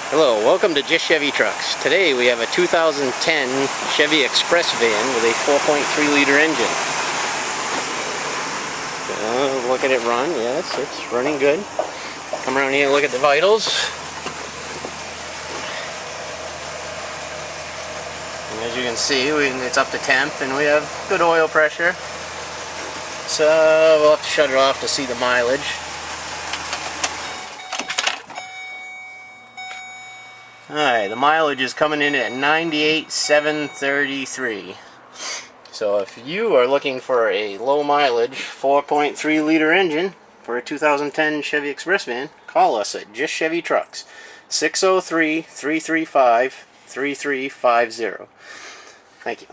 Hello, welcome to Just Chevy Trucks. Today we have a 2010 Chevy Express van with a 4.3 liter engine. Look at it run. Yes, it's running good. Come around here and look at the vitals. And as you can see, it's up to temp and we have good oil pressure. So we'll have to shut it off to see the mileage. Alright, the mileage is coming in at 98,733. So if you are looking for a low mileage 4.3 liter engine for a 2010 Chevy Express van, call us at Just Chevy Trucks, 603-335-3350. Thank you.